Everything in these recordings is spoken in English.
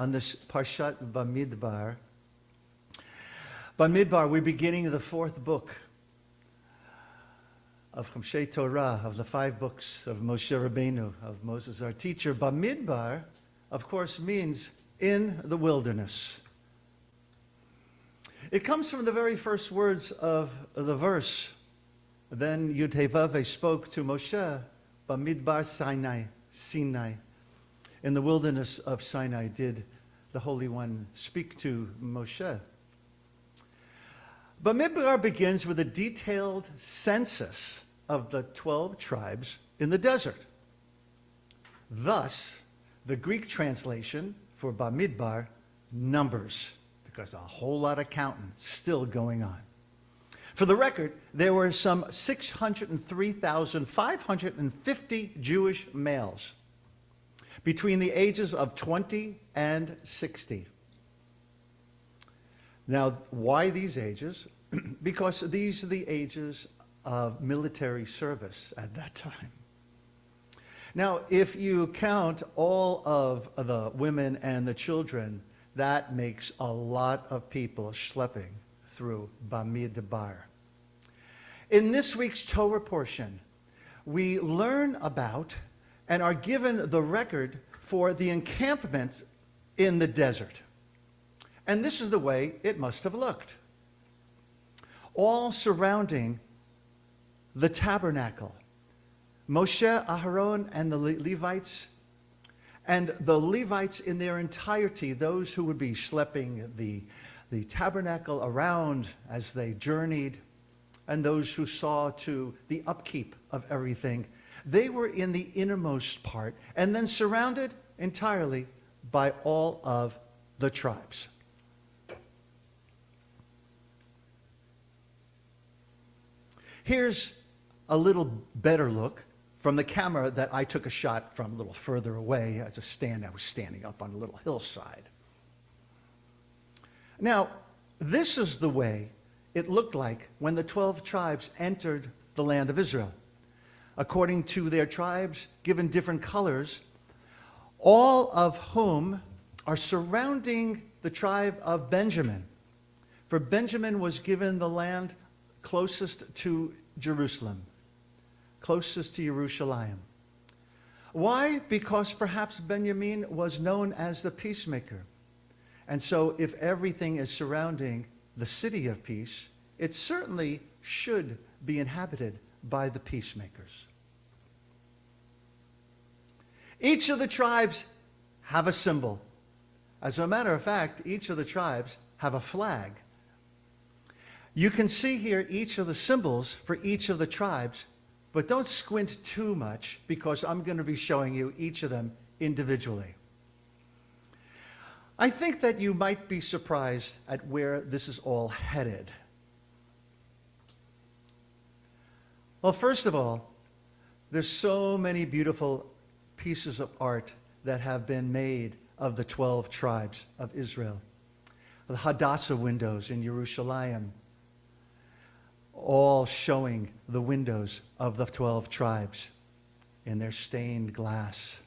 On this Parshat Bamidbar. Bamidbar, we're beginning the fourth book of Chumshei Torah, of the 5 books of Moshe Rabbeinu, of Moses, our teacher. Bamidbar, of course, means in the wilderness. It comes from the very first words of the verse. Then Yud-Heh-Vav spoke to Moshe, Bamidbar Sinai. In the wilderness of Sinai did the Holy One speak to Moshe. Bamidbar begins with a detailed census of the 12 tribes in the desert. Thus, the Greek translation for Bamidbar, numbers, because a whole lot of counting still going on. For the record, there were some 603,550 Jewish males between the ages of 20 and 60. Now, why these ages? Because these are the ages of military service at that time. Now, if you count all of the women and the children, that makes a lot of people schlepping through Bamidbar. In this week's Torah portion, we learn about and are given the record for the encampments in the desert. And this is the way it must have looked. All surrounding the tabernacle, Moshe, Aharon, and the Levites, and the Levites in their entirety, those who would be schlepping the tabernacle around as they journeyed, and those who saw to the upkeep of everything. They were in the innermost part and then surrounded entirely by all of the tribes. Here's a little better look from the camera that I took a shot from a little further away as I was standing up on a little hillside. Now, this is the way it looked like when the 12 tribes entered the land of Israel. According to their tribes, given different colors, all of whom are surrounding the tribe of Benjamin. For Benjamin was given the land closest to Jerusalem, closest to Jerusalem. Why? Because perhaps Benjamin was known as the peacemaker. And so if everything is surrounding the city of peace, it certainly should be inhabited by the peacemakers. Each of the tribes have a symbol. As a matter of fact, each of the tribes have a flag. You can see here each of the symbols for each of the tribes, but don't squint too much because I'm going to be showing you each of them individually. I think that you might be surprised at where this is all headed. Well, first of all, there's so many beautiful pieces of art that have been made of the 12 tribes of Israel. The Hadassah windows in Jerusalem, all showing the windows of the 12 tribes in their stained glass.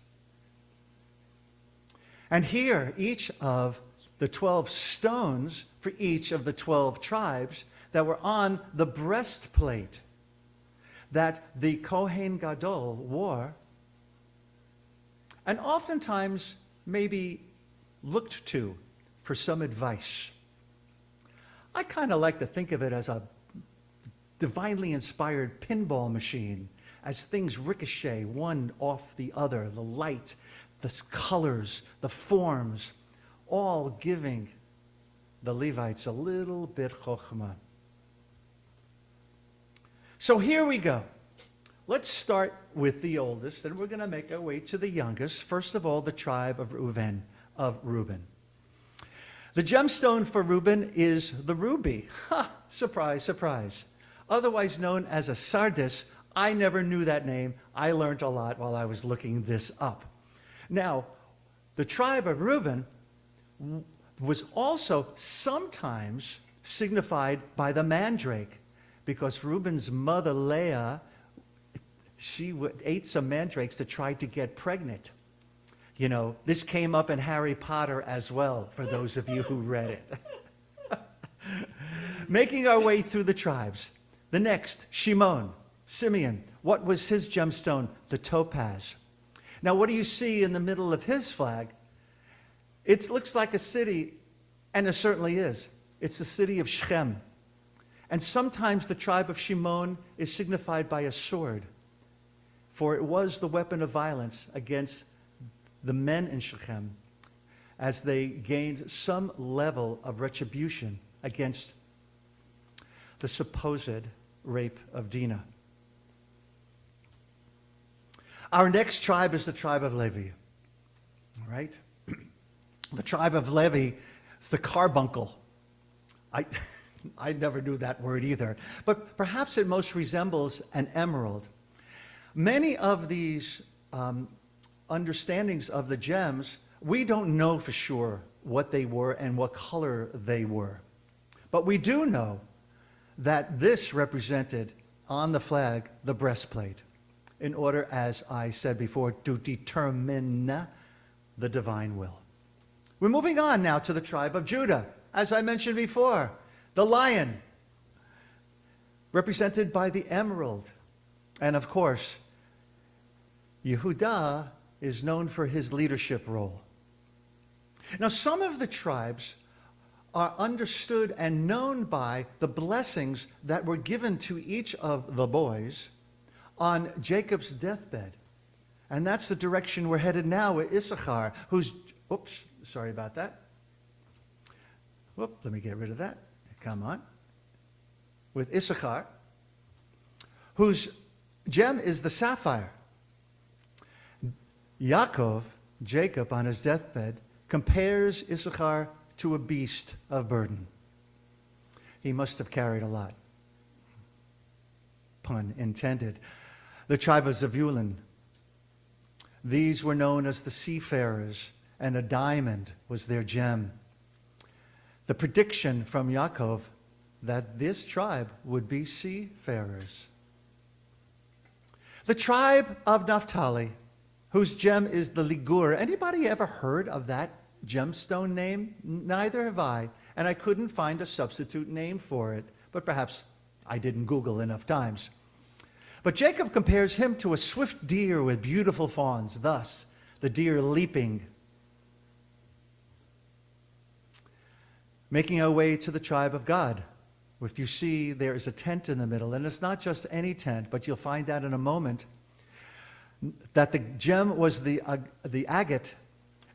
And here, each of the 12 stones for each of the 12 tribes that were on the breastplate that the Kohen Gadol wore, and oftentimes maybe looked to for some advice. I kind of like to think of it as a divinely inspired pinball machine, as things ricochet one off the other, the light, the colors, the forms, all giving the Levites a little bit chokhmah. So here we go. Let's start with the oldest, and we're going to make our way to the youngest. First of all, the tribe of Reuben. The gemstone for Reuben is the ruby. Ha! Surprise, surprise. Otherwise known as a sardis. I never knew that name. I learned a lot while I was looking this up. Now, the tribe of Reuben was also sometimes signified by the mandrake, because Reuben's mother, Leah, she ate some mandrakes to try to get pregnant. You know, this came up in Harry Potter as well, for those of you who read it. Making our way through the tribes. The next, Shimon, Simeon. What was his gemstone? The topaz. Now, what do you see in the middle of his flag? It looks like a city, and it certainly is. It's the city of Shechem. And sometimes the tribe of Shimon is signified by a sword, for it was the weapon of violence against the men in Shechem as they gained some level of retribution against the supposed rape of Dinah. Our next tribe is the tribe of Levi. All right? The tribe of Levi is the carbuncle. I never knew that word either. But perhaps it most resembles an emerald. Many of these understandings of the gems, we don't know for sure what they were and what color they were. But we do know that this represented on the flag the breastplate, in order, as I said before, to determine the divine will. We're moving on now to the tribe of Judah. As I mentioned before, the lion, represented by the emerald. And of course, Yehudah is known for his leadership role. Now, some of the tribes are understood and known by the blessings that were given to each of the boys on Jacob's deathbed. And that's the direction we're headed now with Issachar, who's, oops, sorry about that. Whoop, let me get rid of that. Come on. With Issachar, whose gem is the sapphire. Yaakov, Jacob, on his deathbed, compares Issachar to a beast of burden. He must have carried a lot. Pun intended. The tribe of Zebulun. These were known as the seafarers, and a diamond was their gem. The prediction from Yaakov that this tribe would be seafarers. The tribe of Naphtali, whose gem is the ligur. Anybody ever heard of that gemstone name? Neither have I, and I couldn't find a substitute name for it, but perhaps I didn't Google enough times. But Jacob compares him to a swift deer with beautiful fawns, thus the deer leaping. Making our way to the tribe of Gad. If you see, there is a tent in the middle, and it's not just any tent, but you'll find out in a moment that the gem was the agate,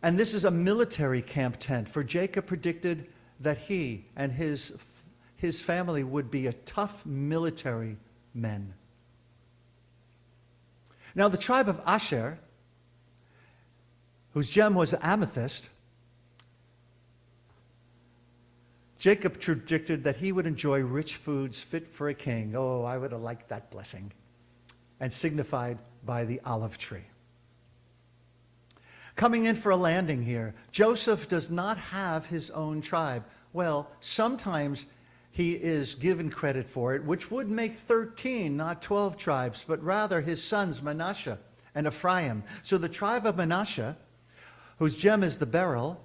and this is a military camp tent, for Jacob predicted that he and his family would be a tough military men. Now, the tribe of Asher, whose gem was amethyst, Jacob predicted that he would enjoy rich foods fit for a king. Oh, I would have liked that blessing. And signified by the olive tree. Coming in for a landing here, Joseph does not have his own tribe. Well, sometimes he is given credit for it, which would make 13, not 12 tribes, but rather his sons Manasseh and Ephraim. So the tribe of Manasseh, whose gem is the beryl,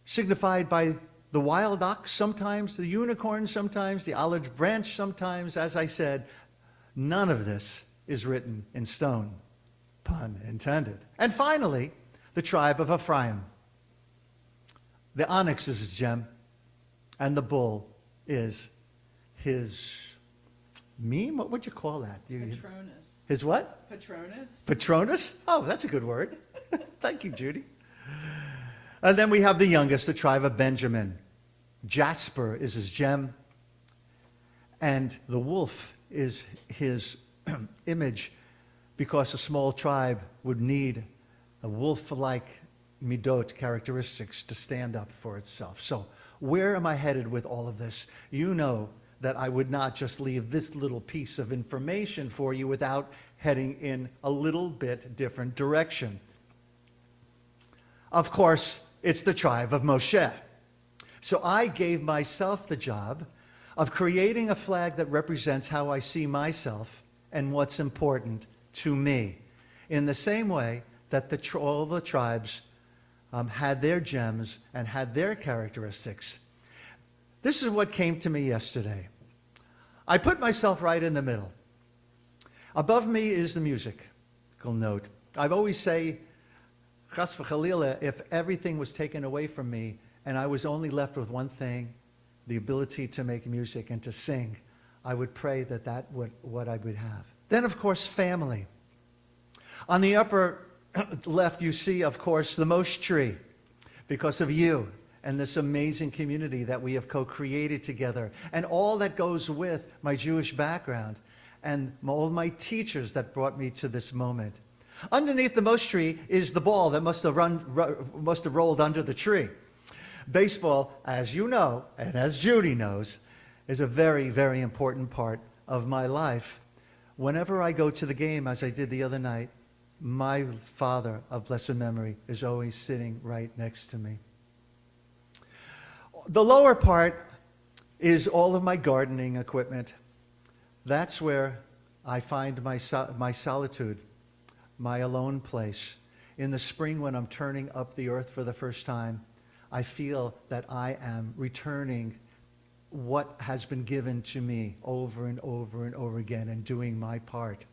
signified by the wild ox sometimes, the unicorn sometimes, the olive branch sometimes. As I said, none of this is written in stone. Pun intended. And finally, the tribe of Ephraim. The onyx is his gem, and the bull is his meme? What would you call that? Patronus. His what? Patronus. Patronus? Oh, that's a good word. Thank you, Judy. And then we have the youngest, the tribe of Benjamin. Jasper is his gem, and the wolf is his image, because a small tribe would need a wolf-like midot characteristics to stand up for itself. So where am I headed with all of this? You know that I would not just leave this little piece of information for you without heading in a little bit different direction. Of course, it's the tribe of Moshe. So I gave myself the job of creating a flag that represents how I see myself and what's important to me. In the same way that all the tribes had their gems and had their characteristics. This is what came to me yesterday. I put myself right in the middle. Above me is the musical note. I've always say, Chas v'chalila, if everything was taken away from me and I was only left with one thing, the ability to make music and to sing, I would pray that that would what I would have. Then, of course, family. On the upper left, you see, of course, the most tree, because of you and this amazing community that we have co-created together, and all that goes with my Jewish background, and all my teachers that brought me to this moment. Underneath the most tree is the ball that must have rolled under the tree. Baseball, as you know, and as Judy knows, is a very, very important part of my life. Whenever I go to the game, as I did the other night, my father of blessed memory is always sitting right next to me. The lower part is all of my gardening equipment. That's where I find my solitude, my alone place. In the spring, when I'm turning up the earth for the first time, I feel that I am returning what has been given to me over and over and over again and doing my part.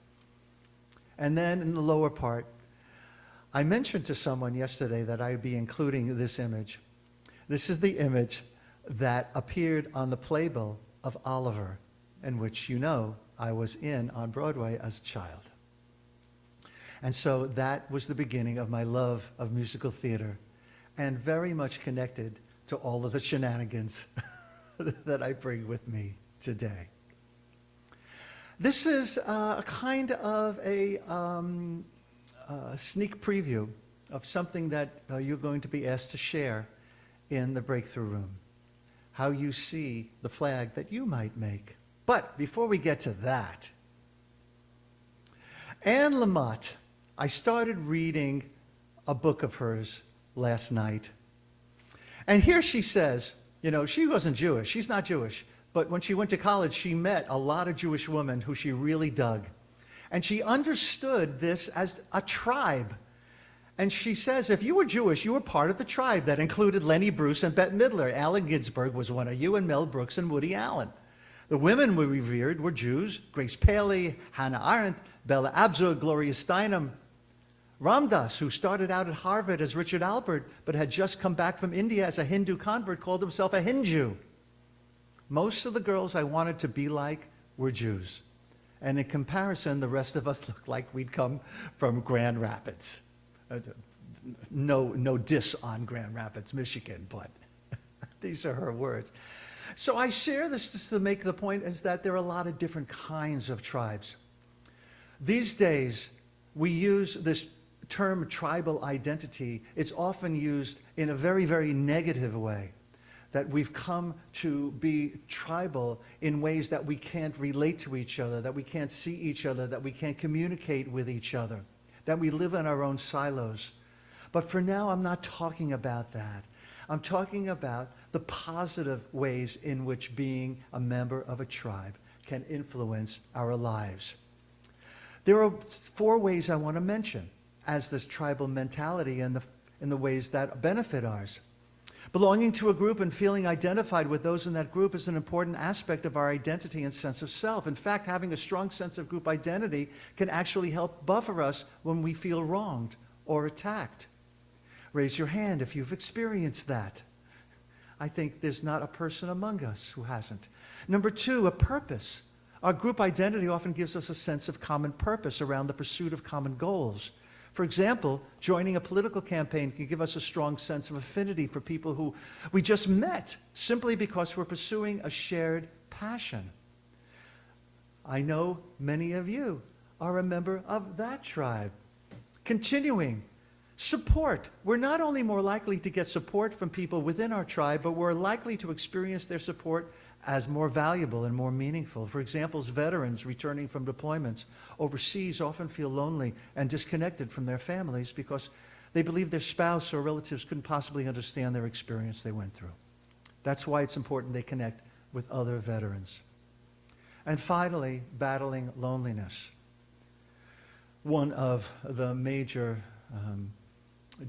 And then in the lower part, I mentioned to someone yesterday that I'd be including this image. This is the image that appeared on the playbill of Oliver, in which, you know, I was in on Broadway as a child. And so that was the beginning of my love of musical theater, and very much connected to all of the shenanigans that I bring with me today. This is a kind of a sneak preview of something that you're going to be asked to share in the breakthrough room. How you see the flag that you might make. But before we get to that, Anne Lamott, I started reading a book of hers last night. And here she says, you know, she wasn't Jewish. She's not Jewish. But when she went to college, she met a lot of Jewish women who she really dug. And she understood this as a tribe. And she says, if you were Jewish, you were part of the tribe that included Lenny Bruce and Bette Midler. Allen Ginsberg was one of you, and Mel Brooks and Woody Allen. The women we revered were Jews: Grace Paley, Hannah Arendt, Bella Abzug, Gloria Steinem. Ramdas, who started out at Harvard as Richard Albert, but had just come back from India as a Hindu convert, called himself a Hindu. Most of the girls I wanted to be like were Jews. And in comparison, the rest of us looked like we'd come from Grand Rapids. No diss on Grand Rapids, Michigan, but these are her words. So I share this just to make the point is that there are a lot of different kinds of tribes. These days, we use this term tribal identity. It's often used in a very, very negative way, that we've come to be tribal in ways that we can't relate to each other, that we can't see each other, that we can't communicate with each other, that we live in our own silos. But for now, I'm not talking about that. I'm talking about the positive ways in which being a member of a tribe can influence our lives. There are 4 ways I want to mention as this tribal mentality and in the ways that benefit ours. Belonging to a group and feeling identified with those in that group is an important aspect of our identity and sense of self. In fact, having a strong sense of group identity can actually help buffer us when we feel wronged or attacked. Raise your hand if you've experienced that. I think there's not a person among us who hasn't. Number 2, a purpose. Our group identity often gives us a sense of common purpose around the pursuit of common goals. For example, joining a political campaign can give us a strong sense of affinity for people who we just met simply because we're pursuing a shared passion. I know many of you are a member of that tribe. Continuing, support. We're not only more likely to get support from people within our tribe, but we're likely to experience their support as more valuable and more meaningful. For example, veterans returning from deployments overseas often feel lonely and disconnected from their families because they believe their spouse or relatives couldn't possibly understand their experience they went through. That's why it's important they connect with other veterans. And finally, battling loneliness. One of the major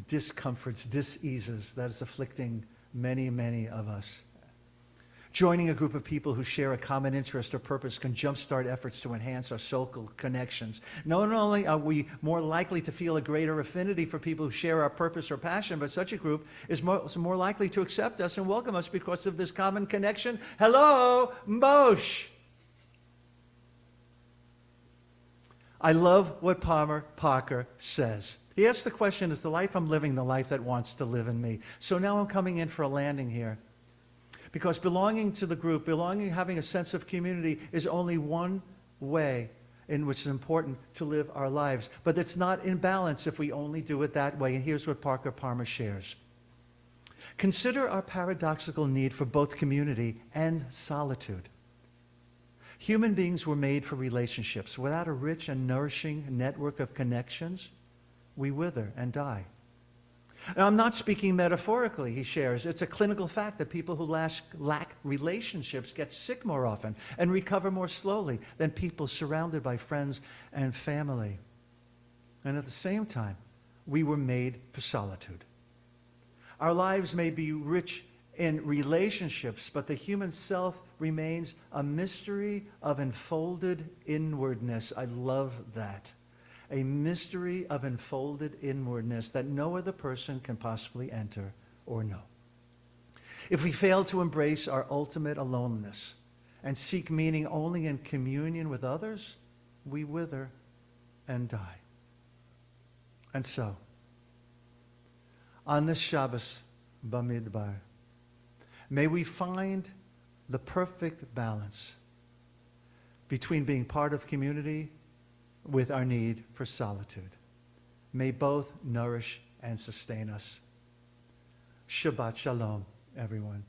discomforts, diseases that is afflicting many, many of us. Joining a group of people who share a common interest or purpose can jumpstart efforts to enhance our social connections. Not only are we more likely to feel a greater affinity for people who share our purpose or passion, but such a group is more likely to accept us and welcome us because of this common connection. Hello, Mbosh! I love what Palmer Parker says. He asks the question, is the life I'm living the life that wants to live in me? So now I'm coming in for a landing here. Because belonging to the group, belonging, having a sense of community is only one way in which it's important to live our lives. But it's not in balance if we only do it that way. And here's what Parker Palmer shares. Consider our paradoxical need for both community and solitude. Human beings were made for relationships. Without a rich and nourishing network of connections, we wither and die. Now, I'm not speaking metaphorically, he shares. It's a clinical fact that people who lack relationships get sick more often and recover more slowly than people surrounded by friends and family. And at the same time, we were made for solitude. Our lives may be rich in relationships, but the human self remains a mystery of enfolded inwardness. I love that. A mystery of enfolded inwardness that no other person can possibly enter or know. If we fail to embrace our ultimate aloneness and seek meaning only in communion with others, we wither and die. And so, on this Shabbos, Bamidbar, may we find the perfect balance between being part of community with our need for solitude. May both nourish and sustain us. Shabbat Shalom, everyone.